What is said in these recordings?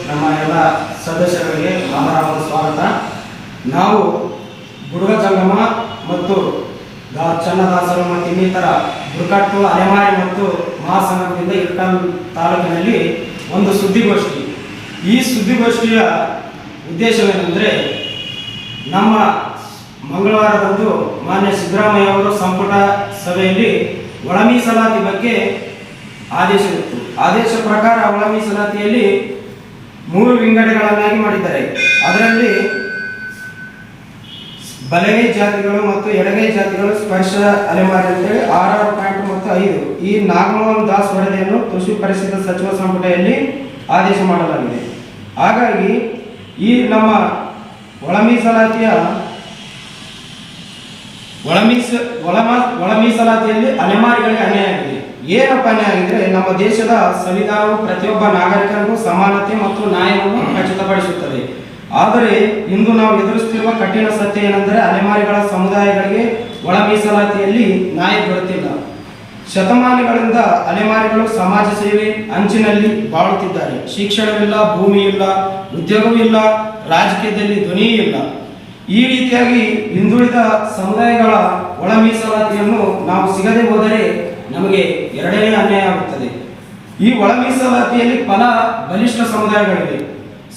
ನಮ್ಮ ಎಲ್ಲ ಸದಸ್ಯರಿಗೆ ಮಾಮರಾಮದ ಸ್ವಾಗತ. ನಾವು ಬುಡುಗ ಜಂಗಮ ಮತ್ತು ಚನ್ನದಾಸರು ಮತ್ತು ಇನ್ನಿತರ ಬುಡಕಟ್ಟು ಅಲೆಮಾರಿ ಮತ್ತು ಮಹಾಸಂಘದಿಂದ ಇಳಕಲ್ ತಾಲೂಕಿನಲ್ಲಿ ಒಂದು ಸುದ್ದಿಗೋಷ್ಠಿ. ಈ ಸುದ್ದಿಗೋಷ್ಠಿಯ ಉದ್ದೇಶವೇನೆಂದರೆ, ನಮ್ಮ ಮಂಗಳವಾರದಂದು ಮಾನ್ಯ ಸಿದ್ದರಾಮಯ್ಯ ಅವರು ಸಂಪುಟ ಸಭೆಯಲ್ಲಿ ಒಳ ಮೀಸಲಾತಿ ಬಗ್ಗೆ ಆದೇಶವಿತ್ತು. ಆದೇಶ ಪ್ರಕಾರ ಒಳ ಮೀಸಲಾತಿಯಲ್ಲಿ 3 ವಿಂಗಡಗಳನ್ನಾಗಿ ಮಾಡಿದ್ದಾರೆ. ಅದರಲ್ಲಿ ಬಲಗೈ ಜಾತಿಗಳು ಮತ್ತು ಎಡಗೈ ಜಾತಿಗಳು ಸ್ಪರ್ಶ ಅಲೆಮಾರಿ ಅಂತೇಳಿ 6 ಪಾಯಿಂಟ್ ಮತ್ತು 5 ಈ ನಾಗಮೋಹನ್ ದಾಸ್ ವರದಿಯನ್ನು ಕೃಷಿ ಪರಿಷತ್ ಸಚಿವ ಸಂಪುಟದಲ್ಲಿ ಆದೇಶ ಮಾಡಲಾಗಿದೆ. ಹಾಗಾಗಿ ಈ ನಮ್ಮ ಒಳ ಮೀಸಲಾತಿಯ ಒಳ ಮೀಸಲಾತಿಯಲ್ಲಿ ಅಲೆಮಾರಿಗಳಿಗೆ ಅನ್ಯಾಯ ಆಗಿದೆ. ಏನಪ್ಪ ಅನ್ಯಾಯ ಆಗಿದ್ರೆ, ನಮ್ಮ ದೇಶದ ಸಂವಿಧಾನವು ಪ್ರತಿಯೊಬ್ಬ ನಾಗರಿಕರಿಗೂ ಸಮಾನತೆ ಮತ್ತು ನ್ಯಾಯವನ್ನು ಖಚಿತಪಡಿಸುತ್ತದೆ. ಆದರೆ ಇಂದು ನಾವು ಎದುರಿಸುತ್ತಿರುವ ಕಠಿಣ ಸತ್ಯ ಏನೆಂದರೆ, ಅಲೆಮಾರಿಗಳ ಸಮುದಾಯಗಳಿಗೆ ಒಳ ಮೀಸಲಾತಿಯಲ್ಲಿ ನ್ಯಾಯ ದೊರೆತಿಲ್ಲ. ಶತಮಾನಗಳಿಂದ ಅಲೆಮಾರಿಗಳು ಸಮಾಜ ಸೇವೆ ಅಂಚಿನಲ್ಲಿ ಬಾಳುತ್ತಿದ್ದಾರೆ. ಶಿಕ್ಷಣವಿಲ್ಲ, ಭೂಮಿ ಇಲ್ಲ, ಉದ್ಯೋಗವೂ ಇಲ್ಲ, ರಾಜಕೀಯದಲ್ಲಿ ಧ್ವನಿಯೂ ಇಲ್ಲ. ಈ ರೀತಿಯಾಗಿ ಹಿಂದುಳಿದ ಸಮುದಾಯಗಳ ಒಳ ಮೀಸಲಾತಿಯನ್ನು ನಾವು ಸಿಗದೆ ಹೋದರೆ ನಮಗೆ ಎರಡನೇ ಅನ್ಯಾಯ ಆಗುತ್ತದೆ. ಈ ಒಳ ಮೀಸಲಾತಿಯಲ್ಲಿ ಫಲ ಬಲಿಷ್ಠ ಸಮುದಾಯಗಳಿಗೆ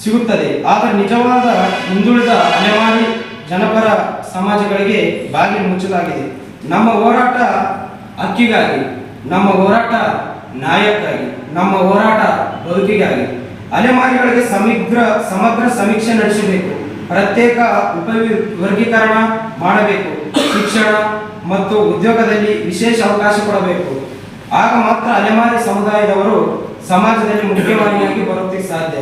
ಸಿಗುತ್ತದೆ, ಆದರೆ ನಿಜವಾದ ಹಿಂದುಳಿದ ಅಲೆಮಾರಿ ಜನಪರ ಸಮಾಜಗಳಿಗೆ ಬಾಗಿಲು ಮುಚ್ಚಲಾಗಿದೆ. ನಮ್ಮ ಹೋರಾಟ ಹಕ್ಕಿಗಾಗಿ, ನಮ್ಮ ಹೋರಾಟ ನ್ಯಾಯಕ್ಕಾಗಿ, ನಮ್ಮ ಹೋರಾಟ ಬದುಕಿಗಾಗಿ. ಅಲೆಮಾರಿಗಳಿಗೆ ಸಮಗ್ರ ಸಮೀಕ್ಷೆ ನಡೆಸಬೇಕು, ಪ್ರತ್ಯೇಕ ಉಪವರ್ಗೀಕರಣ ಮಾಡಬೇಕು, ಶಿಕ್ಷಣ ಮತ್ತು ಉದ್ಯೋಗದಲ್ಲಿ ವಿಶೇಷ ಅವಕಾಶ ಕೊಡಬೇಕು. ಆಗ ಮಾತ್ರ ಅಲೆಮಾರಿ ಸಮುದಾಯದವರು ಸಮಾಜದಲ್ಲಿ ಮುಖ್ಯವಾಹಿನಿಯಾಗಿ ಬರುವುದಕ್ಕೆ ಸಾಧ್ಯ.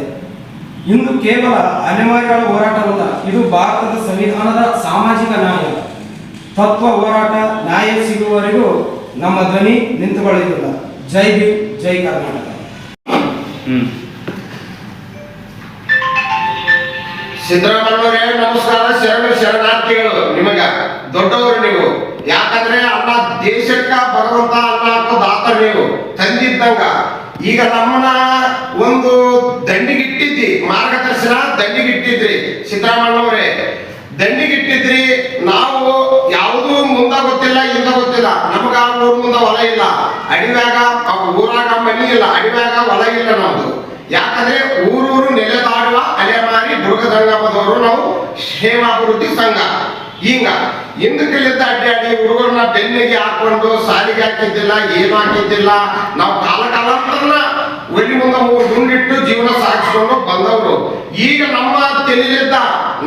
ಇಂದು ಕೇವಲ ಅಲೆಮಾರಿಗಳ ಹೋರಾಟವಲ್ಲ, ಇದು ಭಾರತದ ಸಂವಿಧಾನದ ಸಾಮಾಜಿಕ ನ್ಯಾಯ ತತ್ವ ಹೋರಾಟ. ನ್ಯಾಯ ಸಿಗುವವರೆಗೂ ನಮ್ಮ ಧ್ವನಿ ನಿಂತುಕೊಳ್ಳುವುದಿಲ್ಲ. ಜೈ ಭೀಮ್, ಜೈ ಕರ್ನಾಟಕ. ಸಿದ್ದರಾಮಯ್ಯವರೇ ನಮಸ್ಕಾರ, ಶರಣಾರ್ಥಿಗಳು. ನಿಮಗ ದೊಡ್ಡವರು ನೀವು. ಯಾಕಂದ್ರೆ ಅನ್ನ ದೇಶಕ್ಕ ಭಗವಂತ ಅನ್ನ ಹಾಕೋ ದಾತ ನೀವು ತಂದಿದ್ದಂಗ. ಈಗ ನಮ್ಮನ್ನ ಒಂದು ದಂಡಿಗಿಟ್ಟಿದ್ರಿ, ಮಾರ್ಗದರ್ಶನ ದಂಡಿಗಿಟ್ಟಿದ್ರಿ ಸಿದ್ದರಾಮಯ್ಯವರೇ, ದಂಡಿಗಿಟ್ಟಿದ್ರಿ. ನಾವು ಯಾವುದು ಮುಂದ ಗೊತ್ತಿಲ್ಲ, ಹಿಂದ ಗೊತ್ತಿಲ್ಲ. ನಮಗ ಊರ್ ಮುಂದ ಹೊಲ ಇಲ್ಲ, ಅಡಿವ್ಯಾಗ ಊರಾಗ ಮನಿ ಇಲ್ಲ, ಅಡಿವ್ಯಾಗ ಹೊಲ ಇಲ್ಲ ನಮ್ದು. ಯಾಕಂದ್ರೆ ಊರೂರು ನೆಲೆದಾಡುವ ಅಲೆಮಾರಿ ಬುಡುಗ ಜಂಗಮದವರು ನಾವು ಕ್ಷೇಮಾಭಿವೃದ್ಧಿ ಸಂಘ. ಈಗ ಹಿಂದಕ್ಕಿಲ್ಲಿದ್ದ ಅಡ್ಡಿ ಹುಡುಗರನ್ನ ಬೆನ್ನಿಗೆ ಹಾಕೊಂಡು ಸಾಲಿಗೆ ಹಾಕಿದ್ದಿಲ್ಲ, ಏನು ಹಾಕಿದ್ದಿಲ್ಲ. ನಾವು ಕಾಲಾಂತರನ ಒಳ್ಳಿ ಮುಂದೆ 3 ದುಂಡಿಟ್ಟು ಜೀವನ ಸಾಗಿಸ್ಕೊಂಡು ಬಂದವರು. ಈಗ ನಮ್ಮ ತೆಲಿಲಿದ್ದ,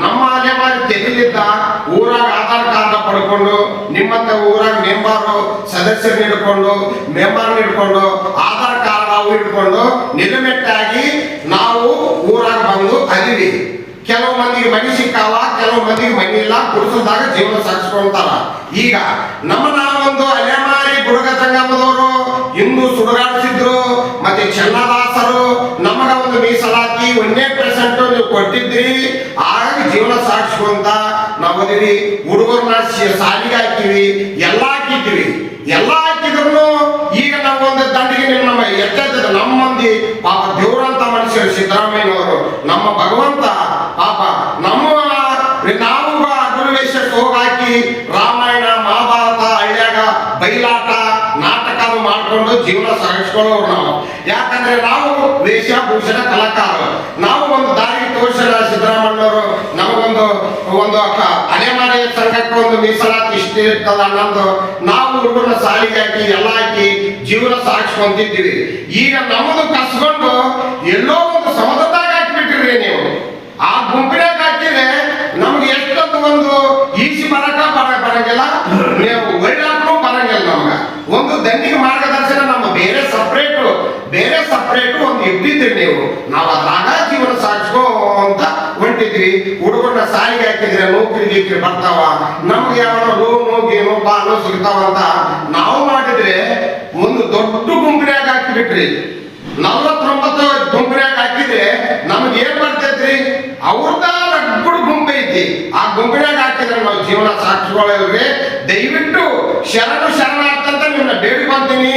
ನಮ್ಮ ಅಲೆಮಾರಿ ತೆಲಿಲಿದ್ದ ಊರಾಗ ಆಧಾರ್ ಕಾರ್ಡ್ ಪಡ್ಕೊಂಡು, ನಿಮ್ಮಂತ ಊರಾಗ ಸದಸ್ಯರನ್ನ ಹಿಡ್ಕೊಂಡು, ಮೆಂಬರ್ನ ಹಿಡ್ಕೊಂಡು, ಆಧಾರ್ ಕಾರ್ಡ್ ಅವು ಹಿಡ್ಕೊಂಡು ನಿಲುಮೆಟ್ಟಾಗಿ ನಾವು ಊರಾಗ ಬಂದು ಅದೀವಿ. ಕೆಲವು ಮಂದಿಗೆ ಮನಿ ಸಿಕ್ಕಾವ, ಕೆಲವು ಮಂದಿಗೆ ಮನಿ ಇಲ್ಲ, ಗುಡಿಸಲ್ದಾಗ ಜೀವನ ಸಾಗಿಸ್ಕೊಂತಾರ. ಈಗ ನಮ್ಮನ್ನ ಒಂದು ಅಲೆಮಾರಿ ಬುಡುಗ ಜಂಗಮದವರು ಹಿಂದೂ ಸುಡುಗಾಡಿಸಿದ್ರು, ಮತ್ತೆ ಚನ್ನದಾಸರು ನಮಗ ಒಂದು ಮೀಸಲಾತಿ 1% ನೀವು ಕೊಟ್ಟಿದ್ರಿ. ಹಾಗಾಗಿ ಜೀವನ ಸಾಗಿಸ್ಕೊಂತ ನಾವು ಓದಿವಿ. ಹುಡುಗರನ್ನ ಸಾಲಿಗೆ ಹಾಕಿವಿ, ಎಲ್ಲಾ ಹಾಕಿದ್ರು ಈಗ ನಾವು ಒಂದು ದಂಡಿಗೆ ನಮ್ಮ ಎಚ್ಚೆತ್ತದ ನಮ್ಮ ಮಂದಿ ಪಾಪ ದೇವರಂತ ಮನುಷ್ಯರು ಸಿದ್ದರಾಮಯ್ಯನವರು, ನಮ್ಮ ಭಗವಂತ ಪಾಪ ನಾವು ಗುರುವೇಶ ಹೋಗಾಕಿ ರಾಮಾಯಣ ಮಹಾಭಾರತ ಹಳ್ಳ್ಯಾಗ ಬಯಲಾಟ ನಾಟಕ ಮಾಡ್ಕೊಂಡು ಜೀವನ ಸಾಗಿಸ್ಕೊಳ್ಳೋರು ನಾವು. ಯಾಕಂದ್ರೆ ನಾವು ವೇಷಭೂಷಣ ಕಲಾಕಾರ. ನಾವು ಒಂದು ದಾರಿ ತೋರಿಸಲ್ಲ ಸಿದ್ದರಾಮಯ್ಯವರು. ನಮಗೊಂದು ಅಲೆಮಾರಿ ಸಂಘಕ್ಕೆ ಒಂದು ಮೀಸಲಾತಿ ಇಷ್ಟ ಇರ್ತದ ಅನ್ನೋದು ನಾವು ಹುಡುಗರನ್ನ ಸಾಲಿಗೆ ಹಾಕಿ ಎಲ್ಲ ಹಾಕಿ ಜೀವನ ಸಾಗಿಸ್ಕೊಂತಿದ್ದೀವಿ. ಈಗ ನಮ್ಮದು ಕಸ್ಕೊಂಡು ಎಲ್ಲೋ ಒಂದು ಸಮುದ್ರದಾಗ ಹಾಕಿಬಿಟ್ಟಿರಿ ನೀವು. ಆ ಗುಂಪಿನಾಗ ಹಾಕಿದ್ರೆ ನಮ್ಗೆ ಎಷ್ಟೊಂದು ಒಂದು ಈಸಿ ಬರಂಗಿಲ್ಲ, ನೀವು ಒಳ್ಳಾಕೂ ಬರಂಗಿಲ್ಲ. ನಮ್ಗ ಒಂದು ದಂಡಿಗೆ ಮಾರ್ಗದರ್ಶನ ನಮ್ಮ ಬೇರೆ ಸಪ್ರೇಟ್ ಒಂದು ಇಟ್ಟಿದ್ರಿ ನೀವು. ನಾವು ಅದ್ರಾಗ ಜೀವನ ಸಾಗಿಸ್ಕೋ ಅಂತ ಹೊಂಟಿದ್ವಿ. ಹುಡುಗರನ್ನ ಸಾಲಿಗೆ ಹಾಕಿದ್ರೆ ನೌಕರಿ ಬರ್ತಾವ, ನಮ್ಗೆ ಯಾವ ಲೋನು ಗೇನು ಬಾನು ಸಿಗ್ತಾವ ಅಂತ ನಾವು ಮಾಡಿದ್ರೆ ಒಂದು ದೊಡ್ಡ ಗುಂಪಿನಾಗ ಹಾಕಿಬಿಟ್ರಿ. 49 ಗುಂಪಿನಾಗ ಹಾಕಿದ್ರೆ ನಮ್ಗೆ ಏನ್ ಬರ್ತೈತ್ರಿ? ಅವ್ರದ ರಗ್ಗುಡು ಗುಂಪು ಐತಿ. ಆ ಗುಂಪಿನಾಗ ಹಾಕಿದ್ರೆ ನಾವು ಜೀವನ ಸಾಗಿಸ್ಕೊಳ್ಳೋದ್ರಿ. ದಯವಿಟ್ಟು ಶರಣಾರ್ಥಂತ ನಿಮ್ಮನ್ನ ಬೇಡಿಕೊಂತೀನಿ.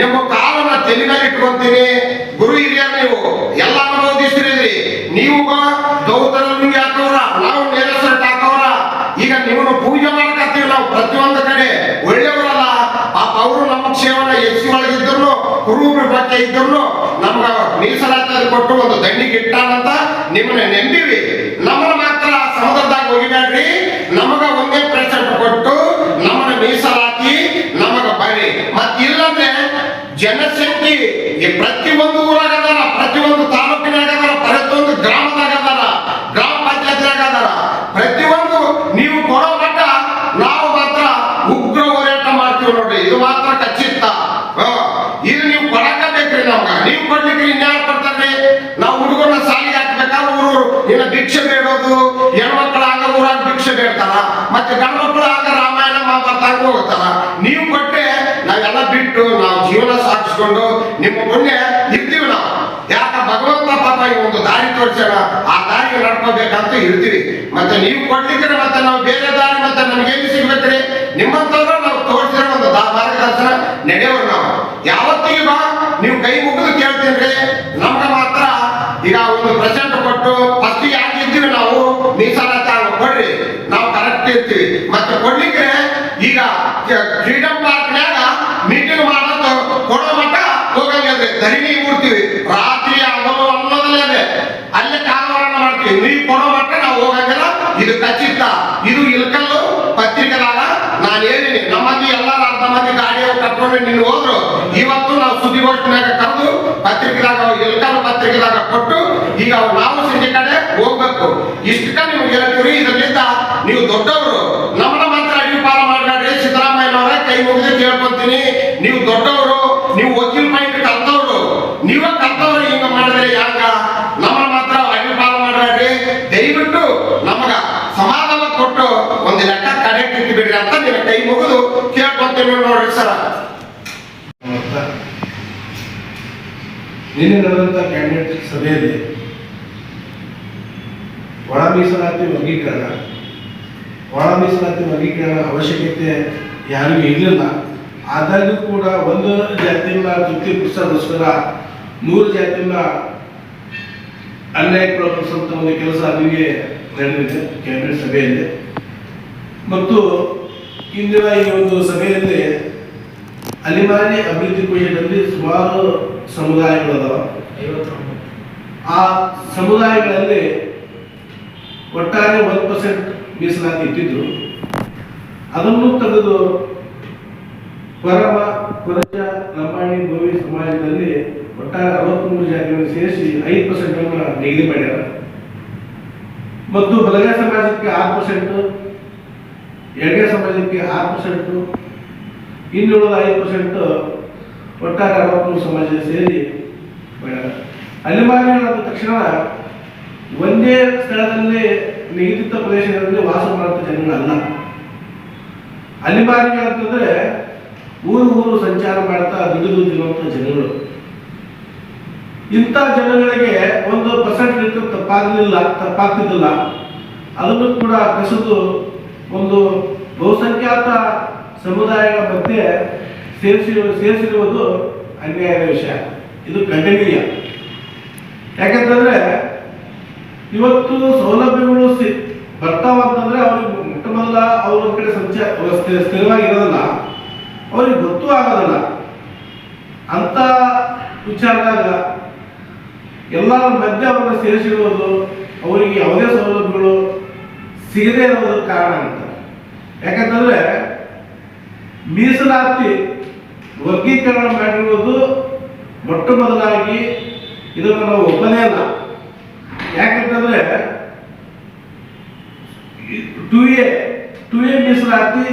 ನಿಮ್ಮ ಕಾಲನ್ನ ತೆಲಿನಲ್ಲಿ ಇಟ್ಕೊಂತೀನಿ. ಗುರು ಹಿರಿಯರು ನೀವು ಎಲ್ಲ ಅನುಭವಿ ಇದ್ರು ನಮ್ಗ ಮೀಸಲಾತಿ ಕೊಟ್ಟು ಒಂದು ದಂಡಿಗೆ ಇಟ್ಟಾನಂತ ನಿಮ್ಮನ್ನ ನೆಂಬಿವಿ. ನಮ್ಮನ್ನ ಮಾತ್ರ ಸಮುದ್ರದಾಗ ಹೋಗಿಬೇಡ್ರಿ, ನಮಗ 1% ಕೊಟ್ಟು ನಮ್ಮನ್ನ ಮೀಸಲಾತಿ ನಮಗ ಬರ್ರಿ. ಮತ್ ಇಲ್ಲಂದ್ರೆ ಜನಸಂಖ್ಯೆ ಪ್ರತಿಯೊಂದು ಊರಾಗ ಅದಾರ, ಪ್ರತಿಯೊಂದು ತಾಲೂಕಿನಾಗ ಅದಾರ, ಪ್ರತಿಯೊಂದು ಗ್ರಾಮದಾಗ ಅದಾರ, ಗ್ರಾಮ ಪಂಚಾಯತ್ನಾಗ ಅದಾರ. ಪ್ರತಿಯೊಂದು ನೀವು ಕೊಡೋ ಮಟ್ಟ ನಾವು ಮಾತ್ರ ಉಗ್ರ ಹೋರಾಟ ಮಾಡ್ತೀವಿ ನೋಡ್ರಿ. ಇದು ಮಾತ್ರ ಖಚಿತ. ಇದು ನೀವು ಕೊಡಕ ಬೇಕ್ರಿ ನಮ್ಗ. ನೀವು ಕೊಡ್ಲಿಕ್ಕೆ ಇನ್ಯಾರು ಕೊಡ್ತಾರ್ರಿ? ನಾವು ಹುಡುಗರನ್ನ ಸಾಲಿಗೆ ಹಾಕ್ಬೇಕಾದ್ರೆ ಊರು ಇನ್ನ ಭಿಕ್ಷೆ ಬೇಡೋದು, ಹೆಣ್ಮಕ್ಳು ಆಗ ಊರಾಗ ಭಿಕ್ಷೆ ಬೇಡ್ತಾರ, ಮತ್ತೆ ಗಂಡ್ಮಕ್ಳು ಆಗ ರಾಮಾಯಣ ಮಹಾಭಾರತ ಹೋಗ್ತಾರ. ನೀವು ಕೊಟ್ಟೆ ನಾವೆಲ್ಲ ಬಿಟ್ಟು ನಾವು ಜೀವನ ಸಾಗಿಸ್ಕೊಂಡು ನಿಮ್ಮ ಪುಣ್ಯ ಇರ್ತೀವಿ ನಾವು. ಯಾಕ ಭಗವಂತ ಪಾಪ ಈ ಒಂದು ದಾರಿ ತೋರಿಸೋಣ, ಆ ದಾರಿಗೆ ನಡ್ಕೋಬೇಕಂತ ಇರ್ತೀವಿ. ಮತ್ತೆ ನೀವು ಕೊಡ್ಲಿಕ್ಕೆ ಮತ್ತೆ ನಾವು ಬೇರೆ ದಾರಿ ಮತ್ತೆ ನಮ್ಗೇನು ಸಿಗ್ಬೇಕ್ರಿ? ನಿಮ್ಮಂತವ್ರು ನಾವು ತೋರಿಸಿರೋ ಒಂದು ಮಾರ್ಗದರ್ಶನ ನಡೆಯೋರು ನಾವು. ಯಾವತ್ತಿಗೂ ಬಾ ನೀವು ಕೈ ಮುಗಿದು ಕೇಳ್ತೀನ್ರಿ. ನಮ್ಗ ಮಾತ್ರ ಈಗ 1% ಕೊಟ್ಟು ಫಸ್ಟ್ ಯಾಕೆ ಇದ್ದೀವಿ ನಾವು ಮೀಸಲಾತಿ ಕೊಡ್ರಿ, ನಾವು ಕರೆಕ್ಟ್ ಇರ್ತೀವಿ. ಮತ್ತೆ ಕೊಡ್ಲಿಕ್ಕೆ ಈಗ ಫ್ರೀಡಮ್ ಪಾರ್ಕ್ನ್ಯಾಗ ಮೀಟಿಂಗ್ ಮಾಡೋದು ಕೊಡೋ ಮಟ್ಟ ಹೋಗಂಗಿದ್ರೆ ಧರಣಿ ಕೂಡ್ತೀವಿ, ರಾತ್ರಿ ಹಗಲು ಅನ್ನೋದಲ್ಲೇ ಅಲ್ಲೇ ಕಾಲವರಣ ಮಾಡ್ತೀವಿ. ನೀವು ಕೊಡೋ ಮಟ್ಟ ನಾವು ಹೋಗಂಗಿಲ್ಲ. ಇದು ಖಚಿತ. ಇದು ಇಲ್ಕಲ್ಲು ಪತ್ರಿಕೆದಾಗ ನಾನು ಹೇಳಿನಿ. ನಮ್ಮಲ್ಲಿ ಎಲ್ಲಾರು ಅರ್ಧ ಮಂದಿ ಗಾಡಿ ಕಟ್ಕೊಂಡು ನಿನ್ನ ಹೋದ್ರು. ಇವತ್ತು ನಾವು ಸುದ್ದಿಗೋಷ್ಠಿನಾಗ ಕರೆದು ಪತ್ರಿಕೆದಾಗ ಇಲ್ಕಲ್ಲು ಪತ್ರಿಕೆದಾಗ ಕೊಟ್ಟು ಈಗ ನಾವು ಸಂಜೆ ಕಡೆ ಹೋಗ್ಬೇಕು. ಇಷ್ಟಕ್ಕ ನಿಮ್ಗೆ ಹೇಳ್ತೀವಿ. ಇದರಿಂದ ನೀವು ದೊಡ್ಡವರು, ನಮ್ಮನ್ನ ಮಾತ್ರ ಅಡಿಪಾಲ ಮಾಡಬೇಡ್ರಿ. ಸಿದ್ದರಾಮಯ್ಯನವರ ಕೈ ಮುಗಿದು ಕೇಳ್ಕೊಂತೀನಿ, ನೀವು ದೊಡ್ಡವರು, ನೀವು ವಕೀಲ್ ಪಾಯಿಂಟ್ ಕಲ್ತವ್ರು, ನೀವ ಕಲ್ತವ್ರು ಹಿಂಗ ಮಾಡಿದ್ರೆ ಯಾಕ? ನಮ್ಮ ಮಾತ್ರ ಅಡಿಪಾಲ ಮಾಡಬೇಡ್ರಿ. ದಯವಿಟ್ಟು ನಮಗ ಸಮಾಧಾನ ಕೊಟ್ಟು ಒಂದು ಲೆಕ್ಕ ಕರೆಕ್ಟ್ ಇಟ್ಟು ಬಿಡ್ರಿ ಅಂತ ನಿನ್ನ ಕೈ ಮುಗಿದು ಕೇಳ್ಕೊಂತೀನಿ ನೋಡ್ರಿ ಸರ್. ನಿನ್ನೆ ನಡೆದಂತ ಕ್ಯಾಬಿನೆಟ್ ಸಭೆಯಲ್ಲಿ ಒಳ ಮೀಸಲಾತಿ ವರ್ಗೀಕರಣ ಅವಶ್ಯಕತೆ ಯಾರಿಗೂ ಇರಲಿಲ್ಲ. ಆದಾಗ್ಯೂ ಕೂಡ ಒಂದು ಜಾತಿಯನ್ನ ತೃಪ್ತಿಪಡಿಸೋದಕ್ಕೋಸ್ಕರ 3 ಜಾತಿಯನ್ನ ಅನ್ಯಾಯಕ್ಕೊಳಪಡಿಸುವಂತ ಒಂದು ಕೆಲಸ ಅಲ್ಲಿಗೆ ನಡೆದಿದೆ ಕ್ಯಾಬಿನೆಟ್ ಸಭೆಯಲ್ಲಿ. ಮತ್ತು ಇಂದಿನ ಈ ಒಂದು ಸಭೆಯಲ್ಲಿ ಅಲಿಮಾರಿ ಅಭಿವೃದ್ಧಿ ಪರಿಷತ್ನಲ್ಲಿ ಸುಮಾರು ಸಮುದಾಯಗಳದಾವ. ಆ ಸಮುದಾಯಗಳಲ್ಲಿ ಒಟ್ಟಾರೆ 1% ಮೀಸಲಾತಿ ಇಟ್ಟಿದ್ರು. ಅದನ್ನು ತೆಗೆದು ಕೊರಮ, ಕೊರಜ, ಲಂಬಾಣಿ, ಗೋವಿ ಸಮಾಜದಲ್ಲಿ ಒಟ್ಟಾರೆ 63 ಜಾತಿಗಳನ್ನು ಸೇರಿಸಿ 5% ಅನ್ನು ನಿಗದಿ ಮಾಡ್ಯಾರ. ಮತ್ತು ಬಲಗೈ ಸಮಾಜಕ್ಕೆ 6%, ಎಡಗೈ ಸಮಾಜಕ್ಕೆ 6%, ಇನ್ನುಳಿದ 5% ಒಟ್ಟಾರೆ 63 ಸಮಾಜ ಸೇರಿ ಮಾಡ್ಯಾರ. ಅಲಿಮಾರಿಗಳಾದ ತಕ್ಷಣ ಒಂದೇ ಸ್ಥಳದಲ್ಲಿ ನಿಗದಿತ ಪ್ರದೇಶಗಳಲ್ಲಿ ವಾಸ ಮಾಡುವಂತ ಜನಗಳಲ್ಲ. ಅಲಿಮಾರಿಗಳಂತಂದ್ರೆ ಊರು ಸಂಚಾರ ಮಾಡ್ತಾ ದುಡಿದು ತಿನ್ನುವಂತ ಜನಗಳು. ಇಂಥ ಜನಗಳಿಗೆ 1% ತಪ್ಪಾಗ್ತಿದ್ದಿಲ್ಲ. ಅದನ್ನು ಕೂಡ ಕಸಿದು ಒಂದು ಬಹುಸಂಖ್ಯಾತ ಸಮುದಾಯಗಳ ಮಧ್ಯೆ ಸೇರಿಸಿರುವುದು ಅನ್ಯಾಯದ ವಿಷಯ. ಇದು ಖಂಡನೀಯ. ಯಾಕಂತಂದ್ರೆ ಇವತ್ತು ಸೌಲಭ್ಯಗಳು ಬರ್ತಾವಂತಂದ್ರೆ ಅವ್ರಿಗೆ ಮೊಟ್ಟ ಮೊದಲ ಅವ್ರ ಕಡೆ ಸ್ಥಿರವಾಗಿರೋದಿಲ್ಲ, ಅವ್ರಿಗೆ ಗೊತ್ತೂ ಆಗೋದಿಲ್ಲ. ಅಂತ ವಿಚಾರದಾಗ ಎಲ್ಲರ ಮಧ್ಯೆ ಅವರನ್ನು ಸೇರಿಸಿರುವುದು ಅವರಿಗೆ ಯಾವುದೇ ಸೌಲಭ್ಯಗಳು ಸಿಗದೇ ಇರೋದಕ್ಕೆ ಕಾರಣ ಅಂತ. ಯಾಕಂತಂದ್ರೆ ಮೀಸಲಾತಿ ವರ್ಗೀಕರಣ ಮಾಡಿರುವುದು ಮೊಟ್ಟ ಮೊದಲಾಗಿ ಇದನ್ನು ನಾವು ಒಪ್ಪದೇ ಇಲ್ಲ. ಯಾಕಂತಂದ್ರೆ 2A ಮೀಸಲಾತಿ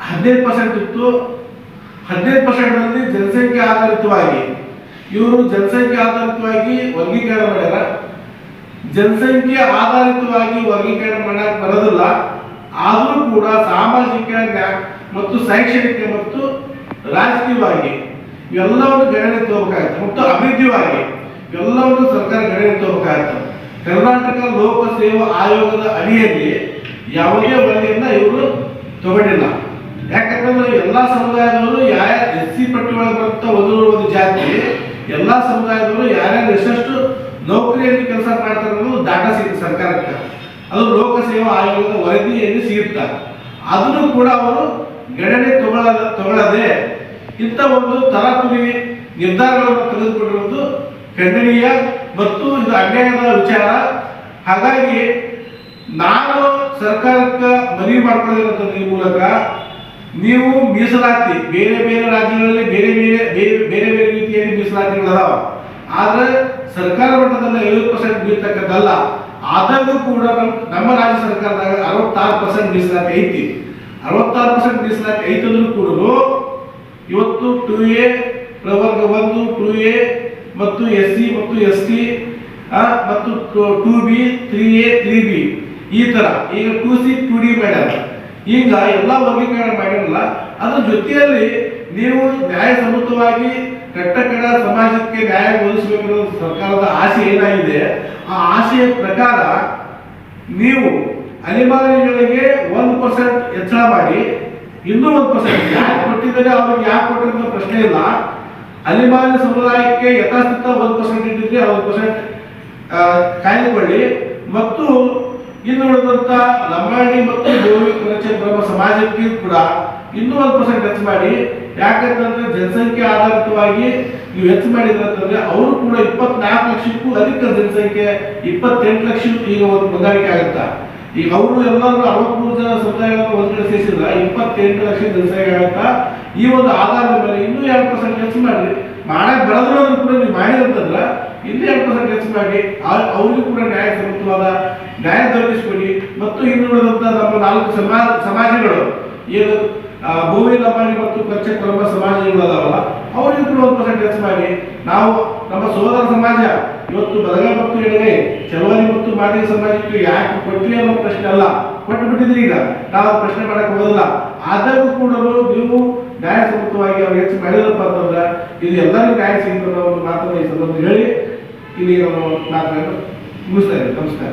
15% ಇತ್ತು. 15%ರಲ್ಲಿ ಜನಸಂಖ್ಯೆ ಆಧಾರಿತವಾಗಿ ಇವರು ಜನಸಂಖ್ಯೆ ಆಧಾರಿತವಾಗಿ ವರ್ಗೀಕರಣ ಮಾಡ್ಯಾರ. ಜನಸಂಖ್ಯೆ ಆಧಾರಿತವಾಗಿ ವರ್ಗೀಕರಣ ಮಾಡಕ್ ಬರೋದಿಲ್ಲ. ಆದರೂ ಕೂಡ ಸಾಮಾಜಿಕ ಮತ್ತು ಶೈಕ್ಷಣಿಕ ಮತ್ತು ರಾಜಕೀಯವಾಗಿ ಇವೆಲ್ಲವನ್ನು ಗಣನೆ ತಗೋಬೇಕಾಗುತ್ತೆ. ಮತ್ತು ಅಭಿವೃದ್ಧಿವಾಗಿ ಇವೆಲ್ಲವನ್ನು ಸರ್ಕಾರ ಗಣನೆ ತಗೋಬೇಕಾಗುತ್ತೆ. ಕರ್ನಾಟಕ ಲೋಕ ಸೇವಾ ಆಯೋಗದ ಅಡಿಯಲ್ಲಿ ಯಾವುದೇ ವರದಿಯನ್ನ ಇವರು ತಗೊಂಡಿಲ್ಲ. ಯಾಕಂತಂದ್ರೆ ಎಲ್ಲಾ ಸಮುದಾಯದವರು SC ಪಟ್ಟಿ ಒಳಗೆ ಬರುತ್ತ ಒಂದು ಜಾತಿ ಎಲ್ಲಾ ಸಮುದಾಯದವರು ಯಾರ್ಯಾರು ಎಷ್ಟೆಷ್ಟು ನೌಕರಿಯಲ್ಲಿ ಕೆಲಸ ಮಾಡ್ತಾರೆ ಅನ್ನೋದು ಡಾಟಾ ಸಿಗುತ್ತೆ ಸರ್ಕಾರಕ್ಕೆ. ಅದು ಲೋಕ ಸೇವಾ ಆಯೋಗದ ವರದಿಯಲ್ಲಿ ಸಿಗುತ್ತೆ. ಅದನ್ನು ಕೂಡ ಅವರು ಗಣನೆ ತಗೊಳ್ಳದೆ ಇಂಥ ಒಂದು ತರಾತುರಿ ನಿರ್ಧಾರಗಳನ್ನು ತೆಗೆದುಕೊಂಡಿರುವುದು ಖಂಡನೀಯ ಮತ್ತು ಇದು ಅನ್ಯಾಯದ ವಿಚಾರ. ಹಾಗಾಗಿ ನಾನು ಸರ್ಕಾರಕ್ಕೆ ಮನವಿ ಮಾಡ್ಕೊಳ್ಳೋದಿರುತ್ತದೆ ಈ ಮೂಲಕ, ನೀವು ಮೀಸಲಾತಿ ಬೇರೆ ಬೇರೆ ರಾಜ್ಯಗಳಲ್ಲಿ ಬೇರೆ ಬೇರೆ ಬೇರೆ ಬೇರೆ ಬೇರೆ ರೀತಿಯಲ್ಲಿ ಮೀಸಲಾತಿಗಳದಾವ. ಆದ್ರೆ ಸರ್ಕಾರ ಮಟ್ಟದಲ್ಲಿ 50% ಬೀಳ್ತಕ್ಕದ್ದಲ್ಲ. ಆದಾಗೂ ಕೂಡ ನಮ್ಮ ರಾಜ್ಯ ಸರ್ಕಾರದಾಗ 66% ಮೀಸಲಾತಿ ಐತಿ. 66% ಮೀಸಲಾತಿ ಐತಂದ್ರೂ ಕೂಡ ಇವತ್ತು 2A ಪ್ರವರ್ಗ 1, 2A ಮತ್ತು SC ಮತ್ತು ST ಮತ್ತು 2B, 3A, 3B ಈ ತರ ಈಗ 2C, 2D ಮಾಡ್ಯಾರ. ಈಗ ಎಲ್ಲ ವರ್ಗೀಕರಣ ಮಾಡಿರಲ್ಲ. ಅದ್ರ ಜೊತೆಯಲ್ಲಿ ನೀವು ನ್ಯಾಯಸಮ್ಮತವಾಗಿ ಕಟ್ಟಕಡ ಸಮಾಜಕ್ಕೆ ನ್ಯಾಯ ಒದಗಿಸಬೇಕಿರೋ ಸರ್ಕಾರದ ಆಸೆ ಏನಾಗಿದೆ, ಆ ಆಸೆಯ ಪ್ರಕಾರ ನೀವು ಅಲೆಮಾರಿಗಳಿಗೆ 1% ಹೆಚ್ಚಳ ಮಾಡಿ ಇನ್ನೂ 1% ಯಾಕೆ ಕೊಟ್ಟಿದ್ದಾರೆ ಅವ್ರಿಗೆ ಯಾಕೆ ಕೊಟ್ಟಿರೋ ಪ್ರಶ್ನೆ ಇಲ್ಲ. ಅಲೆಮಾರಿ ಸಮುದಾಯಕ್ಕೆ ಯಥಾಸ್ಥಿತ 1% ಇಟ್ಟಿದ್ರೆ 1% ಕಾಯ್ದುಕೊಳ್ಳಿ ಮತ್ತು ಇನ್ನು ಉಳಿದಂತ ಲಂಬಾಣಿ ಮತ್ತು ಗೋವಿ ಕೊರಚೆ ಬ್ರಹ್ಮ ಸಮಾಜಕ್ಕೆ ಕೂಡ ಇನ್ನೂ 1% ಹೆಚ್ಚು ಮಾಡಿ. ಯಾಕಂತಂದ್ರೆ ಜನಸಂಖ್ಯೆ ಆಧಾರಿತವಾಗಿ ನೀವು ಹೆಚ್ಚು ಮಾಡಿದ್ರಂತಂದ್ರೆ ಅವರು ಕೂಡ 24 ಲಕ್ಷಕ್ಕೂ ಅಧಿಕ ಜನಸಂಖ್ಯೆ 28 ಲಕ್ಷ ಈಗ ಒಂದು ಹೊಂದಾಣಿಕೆ ಆಗುತ್ತಾ. ಈಗ ಅವರು ಎಲ್ಲರೂ 63 ಜನ ಸಮುದಾಯಗಳನ್ನು ಒಂದ್ ಕಡೆ ಸೇರಿಸಿದ್ರೆ 28 ಲಕ್ಷ ಜನಸಂಖ್ಯೆ ಆಗುತ್ತಾ. ಈ ಒಂದು ಆಧಾರದ ಮೇಲೆ ಇನ್ನೂ 2% ಹೆಚ್ಚು ಮಾಡಿ. ಮಾಡಕ್ ಬರೋದ್ರೂ ಕೂಡ ನೀವು ಮಾಡಿದಂತಂದ್ರ ಇನ್ನೂ 2% ಹೆಚ್ಚು ಮಾಡಿ ಅವ್ರಿಗೂ ಕೂಡ ನ್ಯಾಯ ಸಮ್ಮತವಾದ ನ್ಯಾಯ ದೊರಕಿಸಿಕೊಡಿ. ಮತ್ತು ಇನ್ನು ಉಳಿದಂತ ನಮ್ಮ 4 ಸಮಾಜಗಳು ಏನು ಗೋವಿ ಲಂಬಾಣಿ ಮತ್ತು ಕಚ್ಚೆ ಕುರುಬ ಸಮಾಜಗಳು ಅದಾವಲ್ಲ ಅವರಿಗೂ ಕೂಡ 1% ಹೆಚ್ಚು ಮಾಡಿ. ನಾವು ನಮ್ಮ ಸೋದರ ಸಮಾಜ ಇವತ್ತು ಬಲಗೈ ಮತ್ತು ಎಡಗೈ ಚಲವಾದಿ ಮತ್ತು ಮಾದಿಗ ಸಮಾಜಕ್ಕೆ ಯಾಕೆ ಕೊಟ್ಟಿ ಅನ್ನೋ ಪ್ರಶ್ನೆ ಅಲ್ಲ, ಕೊಟ್ಟು ಬಿಟ್ಟಿದ್ರಿ. ಈಗ ನಾವು ಪ್ರಶ್ನೆ ಮಾಡಕ್ ಹೋಗೋದಿಲ್ಲ. ಆದಾಗೂ ಕೂಡ ನೀವು ನ್ಯಾಯಸಮ್ಮತವಾಗಿ ಅವ್ರು ಹೆಚ್ಚು ಮಾಡಿದಪ್ಪ ಅಂತಂದ್ರೆ ಇದು ಎಲ್ಲರಿಗೂ ನ್ಯಾಯ ಸಿಗ್ತದೆ ಅನ್ನೋ ಒಂದು ಮಾತನ್ನು ಈ ಸಂದರ್ಭದಲ್ಲಿ ಹೇಳಿ ಇಲ್ಲಿ ನಾನು ಮಾತನ್ನು ಮುಗಿಸ್ತಾ ಇದ್ದೀನಿ. ನಮಸ್ಕಾರ.